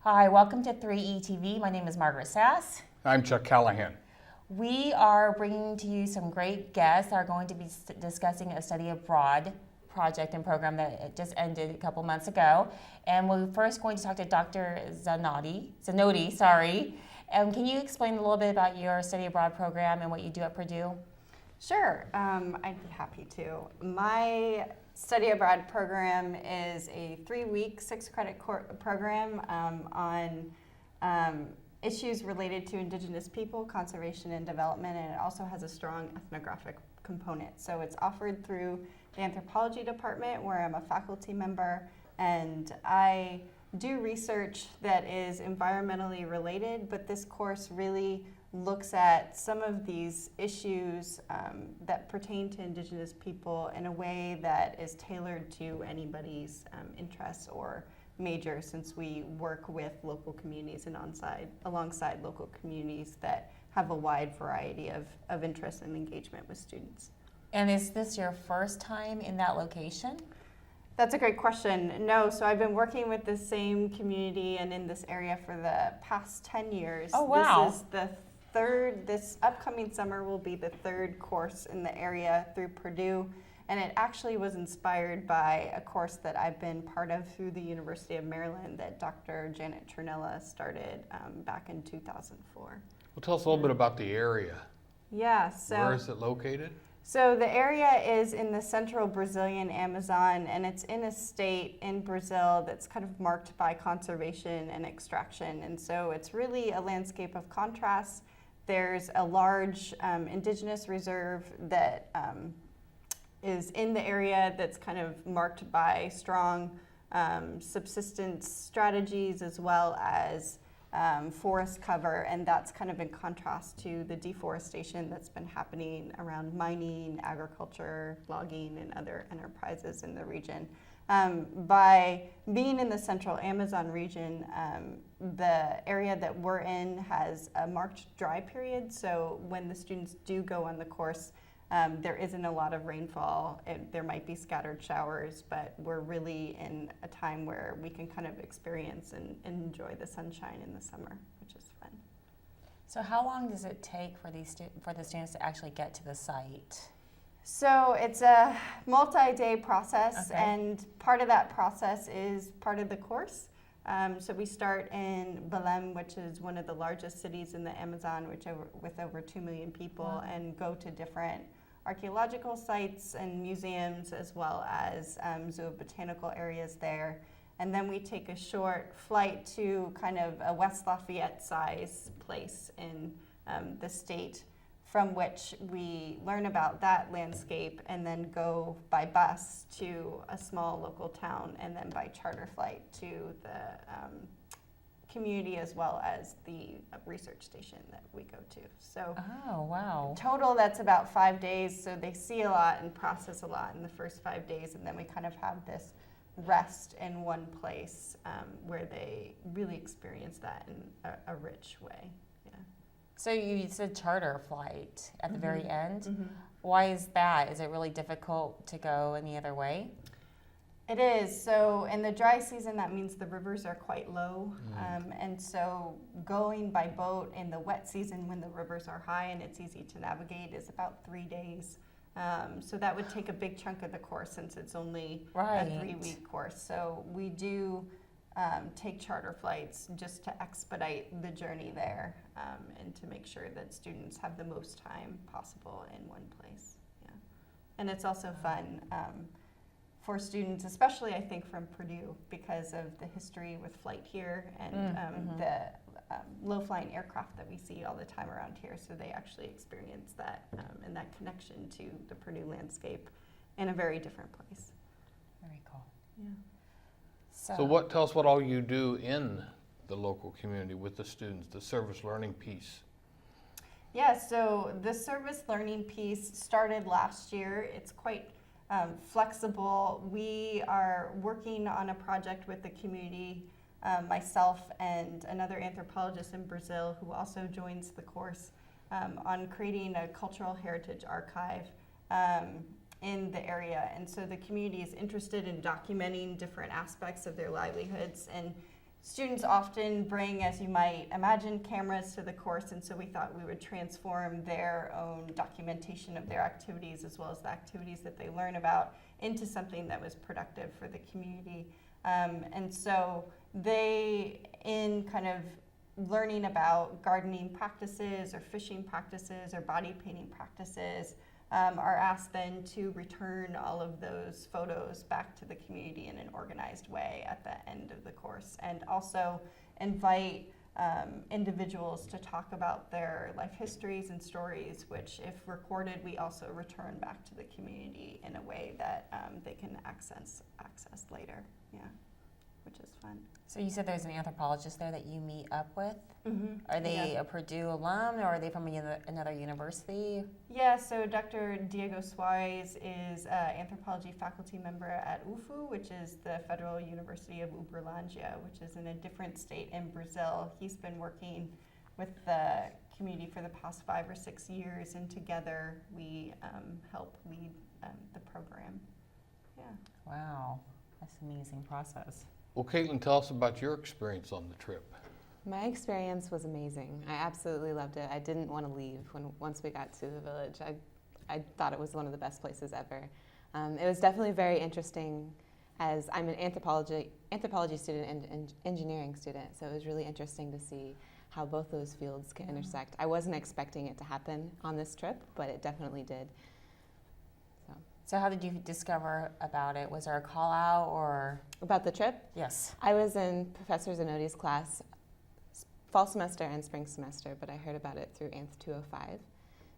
Hi, welcome to 3ETV. My name is Margaret Sass. I'm Chuck Callahan. We are bringing to you some great guests that are going to be discussing a study abroad project and program that just ended a couple months ago. And we're first going to talk to Dr. Zanotti. Can you explain a little bit about your study abroad program and what you do at Purdue? Sure, I'd be happy to. My study abroad program is a 3-week, 6-credit program on issues related to Indigenous people, conservation, and development, and it also has a strong ethnographic component. So it's offered through the anthropology department, where I'm a faculty member, and I do research that is environmentally related, but this course really looks at some of these issues that pertain to Indigenous people in a way that is tailored to anybody's interests or major, since we work with local communities and alongside local communities that have a wide variety of interests and engagement with students. And is this your first time in that location? That's a great question. No, so I've been working with the same community and in this area for the past 10 years. Oh, wow. This is this upcoming summer will be the third course in the area through Purdue, and it actually was inspired by a course that I've been part of through the University of Maryland that Dr. Janet Trinella started back in 2004. Well, tell us a little bit about the area. Yeah, so Where is it located? So the area is in the central Brazilian Amazon, and it's in a state in Brazil that's kind of marked by conservation and extraction. And so it's really a landscape of contrasts. There's a large indigenous reserve that is in the area that's kind of marked by strong subsistence strategies as well as forest cover, and that's kind of in contrast to the deforestation that's been happening around mining, agriculture, logging, and other enterprises in the region. By being in the central Amazon region, the area that we're in has a marked dry period, so when the students do go on the course, there isn't a lot of rainfall. There might be scattered showers, but we're really in a time where we can kind of experience and enjoy the sunshine in the summer, which is fun. So how long does it take for the students to actually get to the site? So it's a multi-day process, Okay. and part of that process is part of the course. So we start in Belém, which is one of the largest cities in the Amazon, with over 2 million people, Wow. and go to different archaeological sites and museums, as well as zoobotanical areas there. And then we take a short flight to kind of a West Lafayette size place in the state, from which we learn about that landscape and then go by bus to a small local town, and then by charter flight to the community as well as the research station that we go to. So Oh, wow. total, that's about 5 days. So they see a lot and process a lot in the first 5 days, and then we kind of have this rest in one place where they really experience that in a rich way. So you said charter flight at the very end. Mm-hmm. Why is that? Is it really difficult to go any other way? It is. So in the dry season, that means the rivers are quite low. And so going by boat in the wet season when the rivers are high and it's easy to navigate is about 3 days. So that would take a big chunk of the course, since it's only Right. a 3-week course. So we do take charter flights just to expedite the journey there, and to make sure that students have the most time possible in one place. Yeah. And it's also fun for students, especially I think from Purdue, because of the history with flight here and the low-flying aircraft that we see all the time around here. So they actually experience that and that connection to the Purdue landscape in a very different place. Very cool. Yeah. So tell us what all you do in the local community with the students, the service learning piece. Yeah, so the service learning piece started last year. It's quite flexible. We are working on a project with the community, myself and another anthropologist in Brazil who also joins the course, on creating a cultural heritage archive in the area. And so the community is interested in documenting different aspects of their livelihoods, and students often bring, as you might imagine, cameras to the course, and so we thought we would transform their own documentation of their activities as well as the activities that they learn about into something that was productive for the community. And so they, in kind of learning about gardening practices or fishing practices or body painting practices, are asked then to return all of those photos back to the community in an organized way at the end of the course, and also invite individuals to talk about their life histories and stories, which, if recorded, we also return back to the community in a way that they can access later. Yeah, which is fun. So you said there's an anthropologist there that you meet up with. Mm-hmm. Are they Yeah. a Purdue alum, or are they from another university? Yeah, so Dr. Diego Suarez is an anthropology faculty member at UFU, which is the Federal University of Uberlândia, which is in a different state in Brazil. He's been working with the community for the past 5 or 6 years, and together we help lead the program. Yeah. Wow, that's an amazing process. Well, Caitlin, tell us about your experience on the trip. My experience was amazing. I absolutely loved it. I didn't want to leave once we got to the village. I thought it was one of the best places ever. It was definitely very interesting, as I'm an anthropology student and engineering student, so it was really interesting to see how both those fields can intersect. I wasn't expecting it to happen on this trip, but it definitely did. So how did you discover about it? Was there a call out or? About the trip, Yes. I was in Professor Zanotti's class fall semester and spring semester, but I heard about it through Anth 205,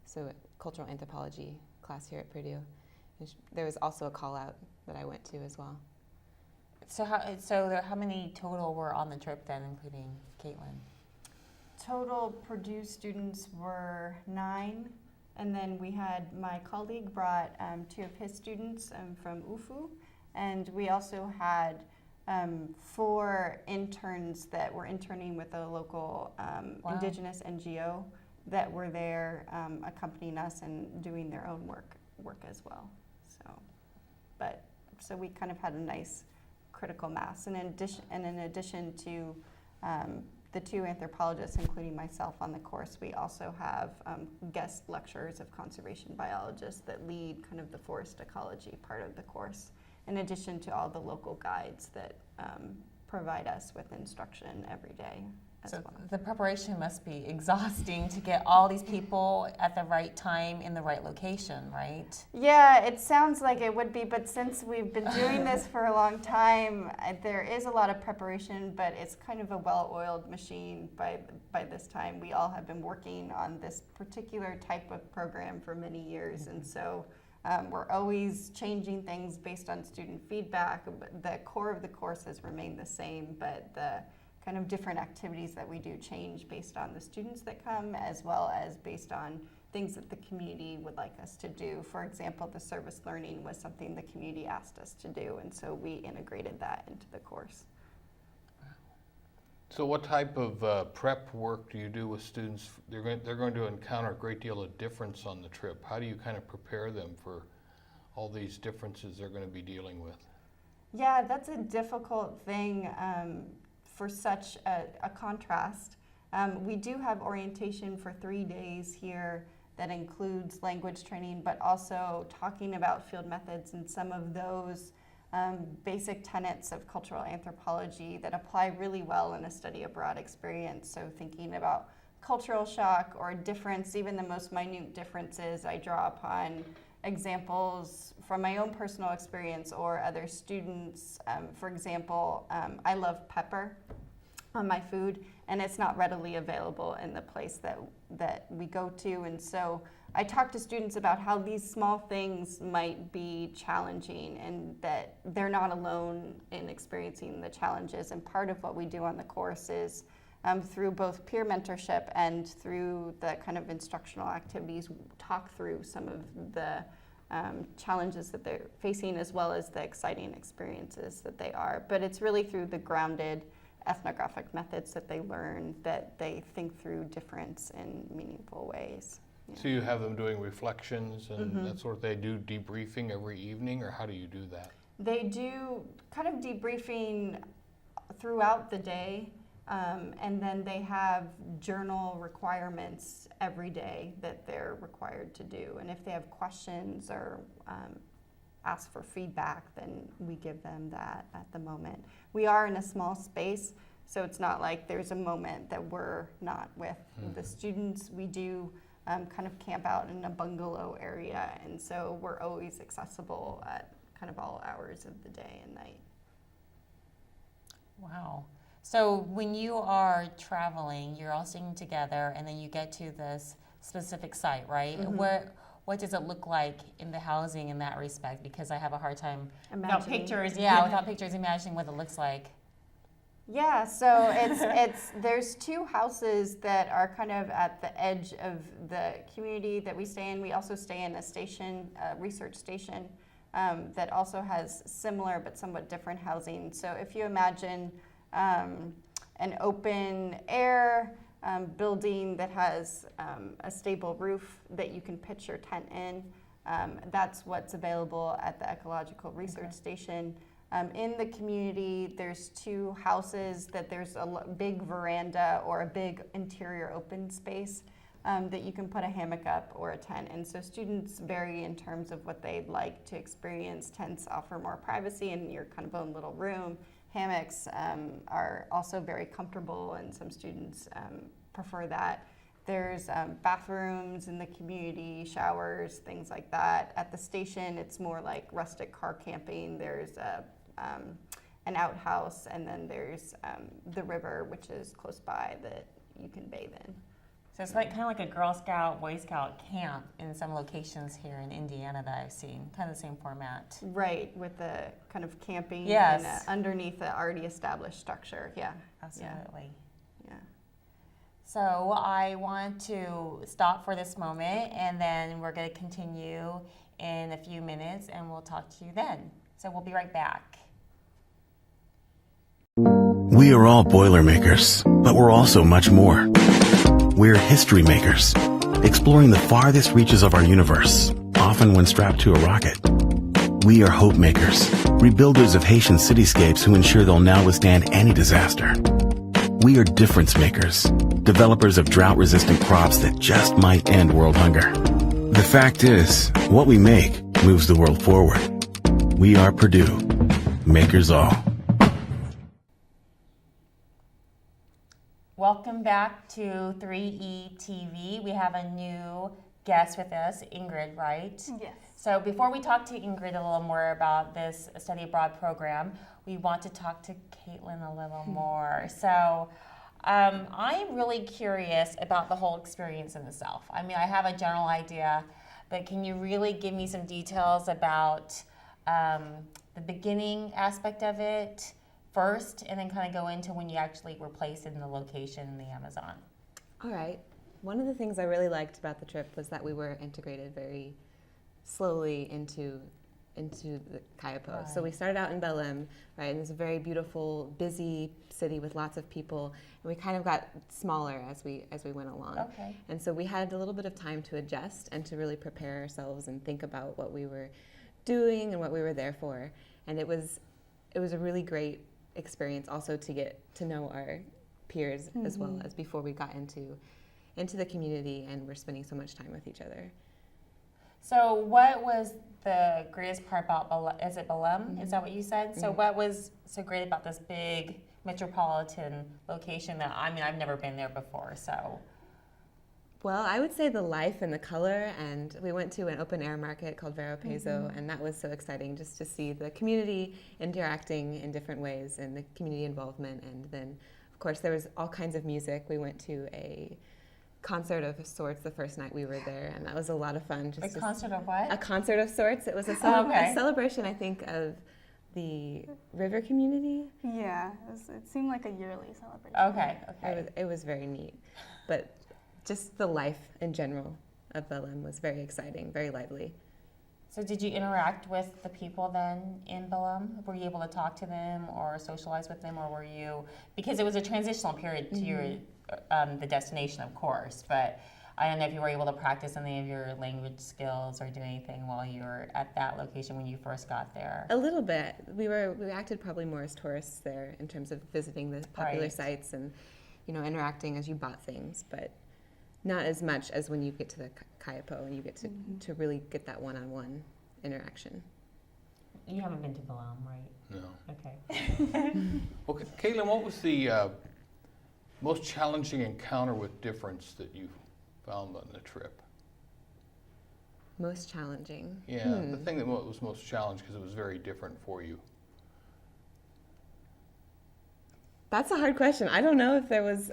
so cultural anthropology class here at Purdue. And there was also a call out that I went to as well. So how many total were on the trip then, including Caitlin? Total Purdue students were 9, and then we had my colleague brought 2 of his students from UFU, and we also had 4 interns that were interning with a local Wow. indigenous NGO that were there accompanying us and doing their own work as well. So we kind of had a nice critical mass, and in addition to the 2 anthropologists, including myself, on the course, we also have guest lecturers of conservation biologists that lead kind of the forest ecology part of the course, in addition to all the local guides that provide us with instruction every day as So well. the preparation must be exhausting to get all these people at the right time in the right location, right? Yeah, it sounds like it would be, but since we've been doing this for a long time, there is a lot of preparation, but it's kind of a well-oiled machine by this time. We all have been working on this particular type of program for many years, and so we're always changing things based on student feedback. The core of the course has remained the same, but the kind of different activities that we do change based on the students that come, as well as based on things that the community would like us to do. For example, the service learning was something the community asked us to do, and so we integrated that into the course. So what type of prep work do you do with students? They're going to encounter a great deal of difference on the trip. How do you kind of prepare them for all these differences they're going to be dealing with? Yeah, that's a difficult thing for such a contrast. We do have orientation for 3 days here that includes language training, but also talking about field methods and some of those basic tenets of cultural anthropology that apply really well in a study abroad experience. So thinking about cultural shock or difference, even the most minute differences, I draw upon examples from my own personal experience or other students. For example, I love pepper on my food, and it's not readily available in the place that we go to. And so I talk to students about how these small things might be challenging and that they're not alone in experiencing the challenges. And part of what we do on the course is through both peer mentorship and through the kind of instructional activities, talk through some of the challenges that they're facing, as well as the exciting experiences that they are. But it's really through the grounded ethnographic methods that they learn that they think through difference in meaningful ways. Yeah. So you have them doing reflections and Mhm. that sort of, they do debriefing every evening, or how do you do that? They do kind of debriefing throughout the day. And then they have journal requirements every day that they're required to do. And if they have questions or ask for feedback, then we give them that at the moment. We are in a small space, so it's not like there's a moment that we're not with the students. We do kind of camp out in a bungalow area, and so we're always accessible at kind of all hours of the day and night. Wow. So when you are traveling, you're all staying together, and then you get to this specific site, right? What does it look like in the housing in that respect? Because I have a hard time without pictures. Yeah, without pictures, imagining what it looks like. Yeah, so it's there's two houses that are kind of at the edge of the community that we stay in. We also stay in a station, a research station, that also has similar but somewhat different housing. So if you imagine an open air building that has a stable roof that you can pitch your tent in, that's what's available at the Ecological Research Station. In the community, there's two houses that there's a big veranda or a big interior open space that you can put a hammock up or a tent. And so students vary in terms of what they'd like to experience. Tents offer more privacy in your kind of own little room. Hammocks are also very comfortable, and some students prefer that. There's bathrooms in the community, showers, things like that. At the station, it's more like rustic car camping. There's an outhouse, and then there's the river, which is close by, that you can bathe in. So it's like kind of like a Girl Scout, Boy Scout camp in some locations here in Indiana that I've seen. Kind of the same format. Right, with the kind of camping Yes. and underneath the already established structure. Yeah. Absolutely. Yeah. So I want to stop for this moment, and then we're going to continue in a few minutes, and we'll talk to you then. So we'll be right back. We are all Boilermakers, but we're also much more. We're history makers, exploring the farthest reaches of our universe, often when strapped to a rocket. We are hope makers, rebuilders of Haitian cityscapes who ensure they'll now withstand any disaster. We are difference makers, developers of drought-resistant crops that just might end world hunger. The fact is, what we make moves the world forward. We are Purdue, makers all. Welcome back to 3E TV. We have a new guest with us, Ingrid, right? Yes. So before we talk to Ingrid a little more about this study abroad program, we want to talk to Caitlin a little more. So I'm really curious about the whole experience in itself. I mean, I have a general idea, but can you really give me some details about the beginning aspect of it first, and then kind of go into when you actually were placed in the location in the Amazon? All right. One of the things I really liked about the trip was that we were integrated very slowly into the Kayapo. Right. So we started out in Belém, right, and it's a very beautiful, busy city with lots of people, and we kind of got smaller as we went along. Okay. And so we had a little bit of time to adjust and to really prepare ourselves and think about what we were doing and what we were there for. And it was a really great experience also to get to know our peers as well as before we got into the community and we're spending so much time with each other. So what was the greatest part about Belém? Is it Belém? Is that what you said? So what was so great about this big metropolitan location that, I mean, I've never been there before, so. Well, I would say the life and the color, and we went to an open air market called Vero Peso, and that was so exciting just to see the community interacting in different ways and the community involvement. And then, of course, there was all kinds of music. We went to a concert of sorts the first night we were there, and that was a lot of fun. Just A concert of what? A concert of sorts. It was a celebration, I think, of the river community. Yeah, it seemed like a yearly celebration. Okay. It was very neat. But just the life in general of Belém was very exciting, very lively. So did you interact with the people then in Belém? Were you able to talk to them or socialize with them, or were you, because it was a transitional period to your the destination, of course, but I don't know if you were able to practice any of your language skills or do anything while you were at that location when you first got there. A little bit. We acted probably more as tourists there in terms of visiting the popular Right. sites and, interacting as you bought things, but not as much as when you get to the Kayapo and you get to really get that one-on-one interaction. You haven't been to Balam, right? No. Okay. Okay, Caitlin, what was the most challenging encounter with difference that you found on the trip? Most challenging. Yeah, the thing that was most challenging because it was very different for you. That's a hard question. I don't know if there was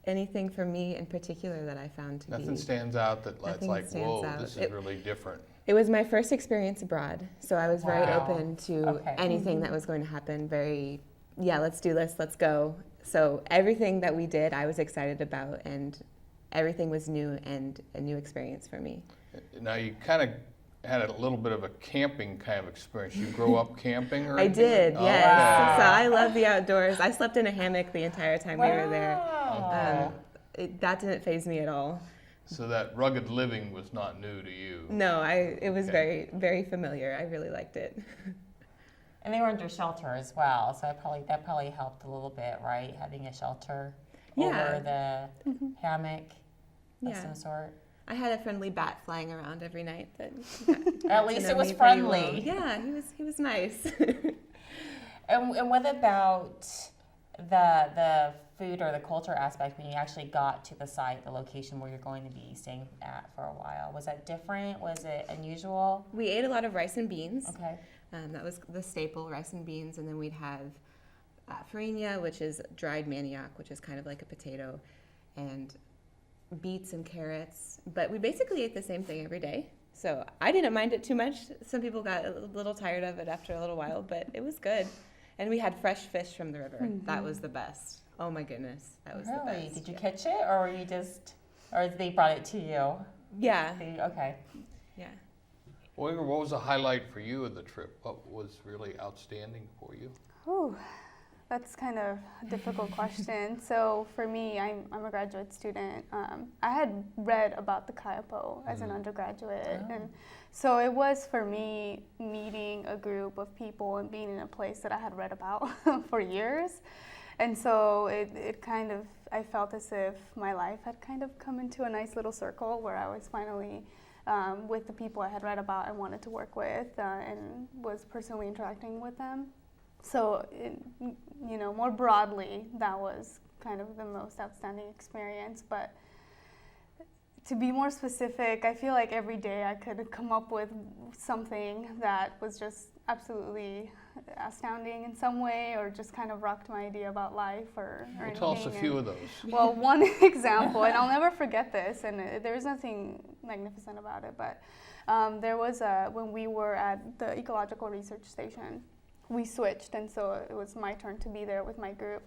anything for me in particular that I found to Nothing be. stands out that it's Nothing like, stands whoa, out. this is It- really different. It was my first experience abroad, so I was very Wow. open to Okay. anything that was going to happen. Let's do this, let's go. So everything that we did, I was excited about, and everything was new and a new experience for me. Now, you kind of had a little bit of a camping kind of experience. You grow up camping or I anything? did, Oh, yes. okay. So I love the outdoors. I slept in a hammock the entire time we were there. Wow. That didn't faze me at all. So that rugged living was not new to you. No, it was Okay. very, very familiar. I really liked it. And they were under shelter as well, so that probably helped a little bit, right? Having a shelter Yeah. over the hammock of Yeah. some sort. I had a friendly bat flying around every night. That At least know it was me pretty well. friendly. Yeah, he was nice. And what about the food or the culture aspect when you actually got to the site, the location where you're going to be staying at for a while? Was that different? Was it unusual? We ate a lot of rice and beans. Okay. That was the staple, rice and beans, and then we'd have farinha, which is dried manioc, which is kind of like a potato, and beets and carrots. But we basically ate the same thing every day. So I didn't mind it too much. Some people got a little tired of it after a little while, but it was good. And we had fresh fish from the river. That was the best. Oh my goodness, that was the Really? best. Did you catch it, or were you just, or they brought it to you? Yeah, Okay. yeah. What was the highlight for you of the trip? What was really outstanding for you? Ooh, that's kind of a difficult question. So for me, I'm a graduate student. I had read about the Kayapo as an undergraduate, and so it was for me meeting a group of people and being in a place that I had read about for years. And so it kind of, I felt as if my life had kind of come into a nice little circle where I was finally with the people I had read about and wanted to work with and was personally interacting with them. So, more broadly, that was kind of the most outstanding experience. But to be more specific, I feel like every day I could come up with something that was just absolutely astounding in some way, or just kind of rocked my idea about life or Well, anything. tell us a few And- of those. well, one example, and I'll never forget this, and there's nothing magnificent about it, but there was when we were at the Ecological Research Station, we switched, and so it was my turn to be there with my group.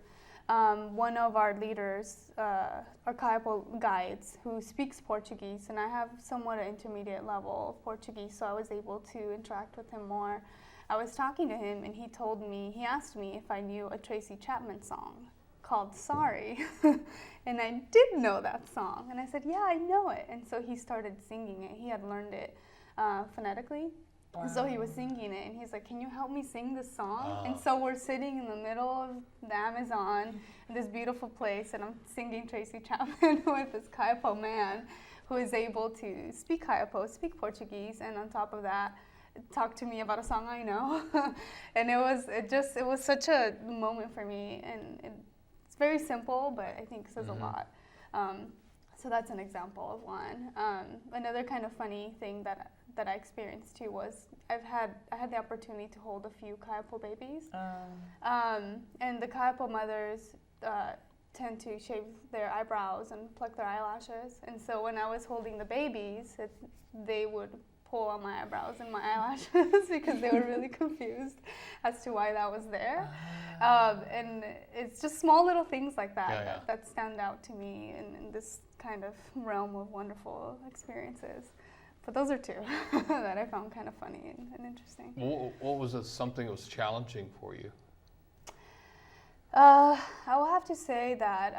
One of our leaders, our Kayapo guides, who speaks Portuguese, and I have somewhat an intermediate level of Portuguese, so I was able to interact with him more. I was talking to him, and he asked me if I knew a Tracy Chapman song called Sorry. And I did know that song. And I said, yeah, I know it. And so he started singing it. He had learned it phonetically. And so he was singing it. And he's like, can you help me sing this song? And so we're sitting in the middle of the Amazon in this beautiful place. And I'm singing Tracy Chapman with this Kayapo man who is able to speak Kayapo, speak Portuguese. And on top of that, talk to me about a song I know. And it was such a moment for me. And it's very simple, but I think says a lot. So that's an example of one. Another kind of funny thing that I experienced too was I had the opportunity to hold a few Kayapo babies. And the Kayapo mothers tend to shave their eyebrows and pluck their eyelashes. And so when I was holding the babies, they would pull on my eyebrows and my eyelashes because they were really confused as to why that was there. And it's just small little things like that that stand out to me in this kind of realm of wonderful experiences. But those are two that I found kind of funny and interesting. What was something that was challenging for you? I will have to say that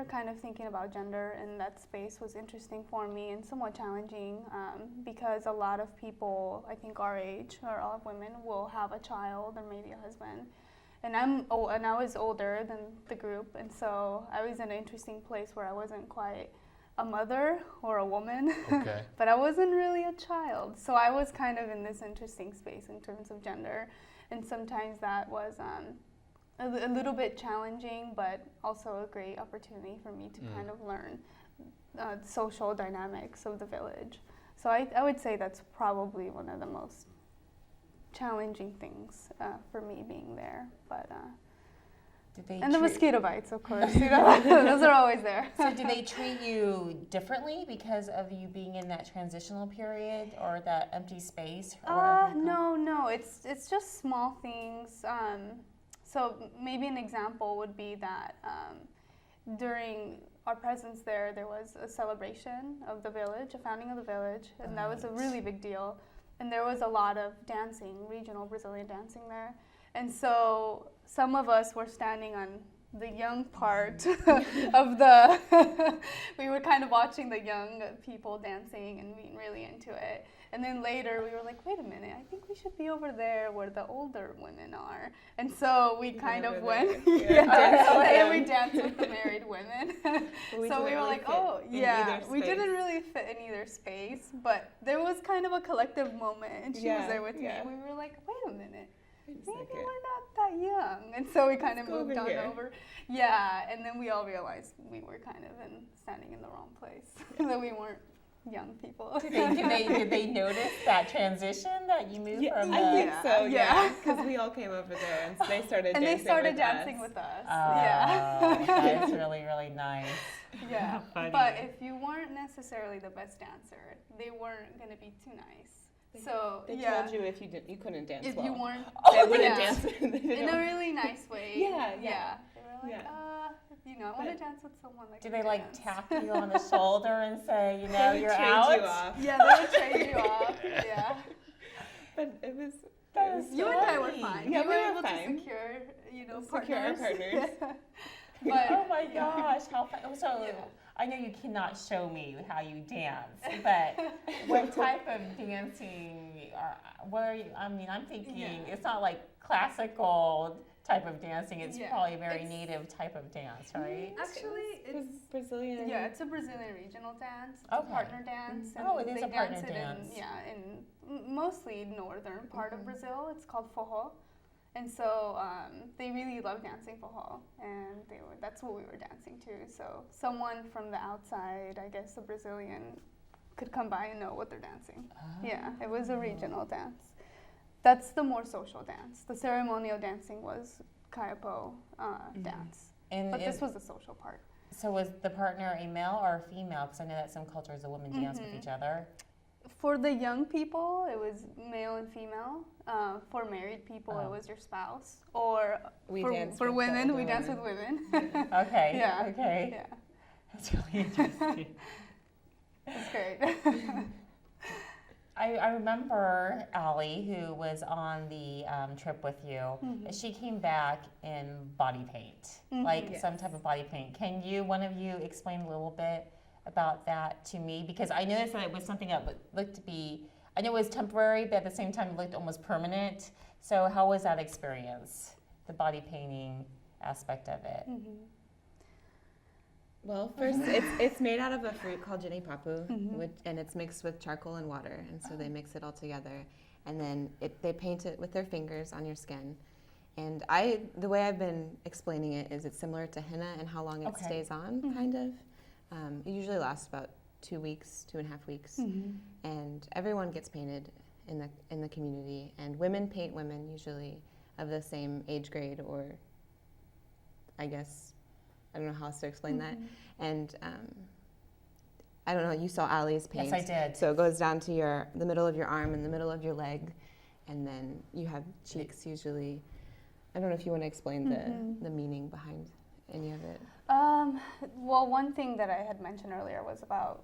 kind of thinking about gender in that space was interesting for me and somewhat challenging because a lot of people, I think our age, or all women, will have a child or maybe a husband. And I was older than the group, and so I was in an interesting place where I wasn't quite a mother or a woman, Okay. but I wasn't really a child. So I was kind of in this interesting space in terms of gender. And sometimes that was a little bit challenging, but also a great opportunity for me to kind of learn social dynamics of the village. So I would say that's probably one of the most challenging things for me being there. But and the mosquito bites, of course. Those are always there. So do they treat you differently because of you being in that transitional period or that empty space? Or whatever? No. It's just small things. So maybe an example would be that during our presence there was a celebration of the village, a founding of the village, and that was a really big deal. And there was a lot of dancing, regional Brazilian dancing there. And so some of us were standing on the young part of the, we were kind of watching the young people dancing and being really into it. And then later we were like, wait a minute, I think we should be over there where the older women are. And so we kind of went, and then we danced with the married women. So we were like, oh, yeah, we didn't really fit in either space, but there was kind of a collective moment, and she was there with me. And we were like, wait a minute. Maybe we're not that young. And so we kind of moved on over. Yeah, and then we all realized we were kind of standing in the wrong place, that we weren't young people. Did they notice that transition that you moved from the... I think so, because we all came over there and they started and dancing they started with dancing us. with us. Oh, that's really, really nice. Yeah, Funny. but if you weren't necessarily the best dancer, they weren't going to be too nice. So They told you if you couldn't dance if well. you weren't, They wouldn't dance. in a really nice way. Yeah. They were like, I want to dance with someone like. Do they like tap you on the shoulder and say, They would you're trade out? you off. Yeah, they would trade you off. Yeah. But it was. You and I were fine. Yeah, we we were were able fine. to secure, Secure our partners. But Oh my gosh, how fun. So I know you cannot show me how you dance, but what type of dancing what are you, I'm thinking it's not like classical type of dancing, it's probably a very native type of dance, right? actually, it's Brazilian. Yeah, it's a Brazilian regional dance. It's Okay. a partner dance. And Oh, it is they a partner dance it dance. in mostly northern part of Brazil. It's called forró. And so they really love dancing forró, and that's what we were dancing to. So someone from the outside, I guess a Brazilian, could come by and know what they're dancing. Yeah, it was a regional dance. That's the more social dance. The ceremonial dancing was Kayapó dance. But this was the social part. So was the partner a male or a female? Because I know that some cultures the women dance with each other. For the young people, it was male and female. For married people, it was your spouse. Or for women, we dance with women. Okay. Yeah. Okay. Yeah, That's really interesting. that's great. I remember Allie, who was on the trip with you. She came back in body paint, like some type of body paint. Can one of you explain a little bit about that to me? Because I noticed that it was something that looked to be, I know it was temporary, but at the same time it looked almost permanent. So how was that experience, the body painting aspect of it? Well, first, it's made out of a fruit called jenipapu, and it's mixed with charcoal and water, and so they mix it all together, and then they paint it with their fingers on your skin. And the way I've been explaining it is it's similar to henna and how long it stays on, kind of. It usually lasts about 2 weeks, 2.5 weeks, and everyone gets painted in the community, and women paint women usually of the same age grade, or I guess. I don't know how else to explain that. And I don't know, you saw Allie's paint. Yes, I did. So it goes down to the middle of your arm and the middle of your leg. And then you have cheeks usually. I don't know if you want to explain the meaning behind any of it. Well, one thing that I had mentioned earlier was about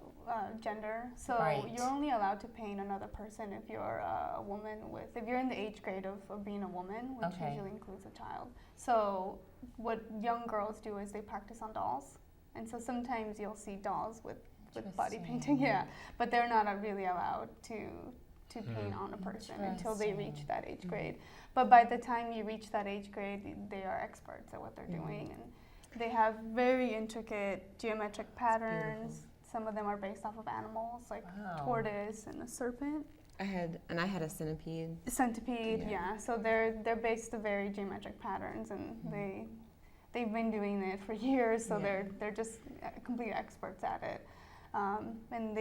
gender. So Right. you're only allowed to paint another person if you're a woman if you're in the age grade of being a woman, which Okay. usually includes a child. So what young girls do is they practice on dolls. And so sometimes you'll see dolls with body painting, yeah. But they're not really allowed to paint on a person until they reach that age grade. But by the time you reach that age grade, they are experts at what they're doing. And they have very intricate geometric patterns. Some of them are based off of animals, like Wow. tortoise and a serpent. I had a centipede. Centipede, Yeah. yeah. So they're based on very geometric patterns, and they've been doing it for years. So Yeah. they're just complete experts at it. And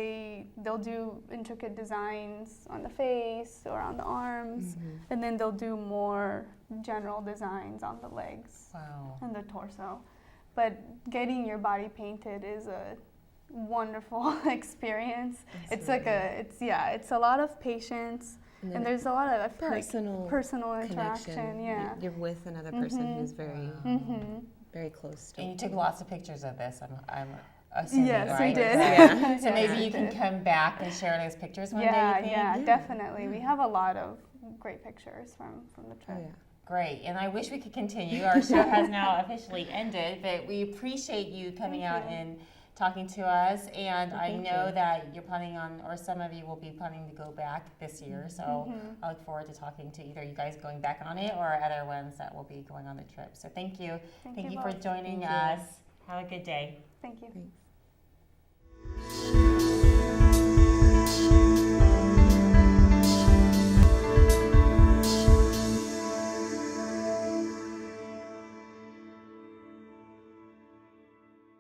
they'll do intricate designs on the face or on the arms, and then they'll do more general designs on the legs Wow. and the torso. But getting your body painted is a wonderful experience. It's a lot of patience, and there's a lot of personal personal interaction. connection. Yeah. You're with another person who's very, very close to And you you. took lots of pictures of this. I'm assuming, Yes, right? we did. Yeah. So maybe Yeah, you we can did. come back and share those pictures one day. Yeah, You think? yeah, Yeah. definitely. We have a lot of great pictures from the Oh, trip. yeah. Great, and I wish we could continue. Our show has now officially ended, but we appreciate you coming Thank out you. and talking to us. And I Thank know you. that you're planning on, or some of you will be planning to go back this year. So I look forward to talking to either you guys going back on it or other ones that will be going on the trip. So thank you. Thank you for both. joining Thank you. us. Have a good day. Thank you. Thanks.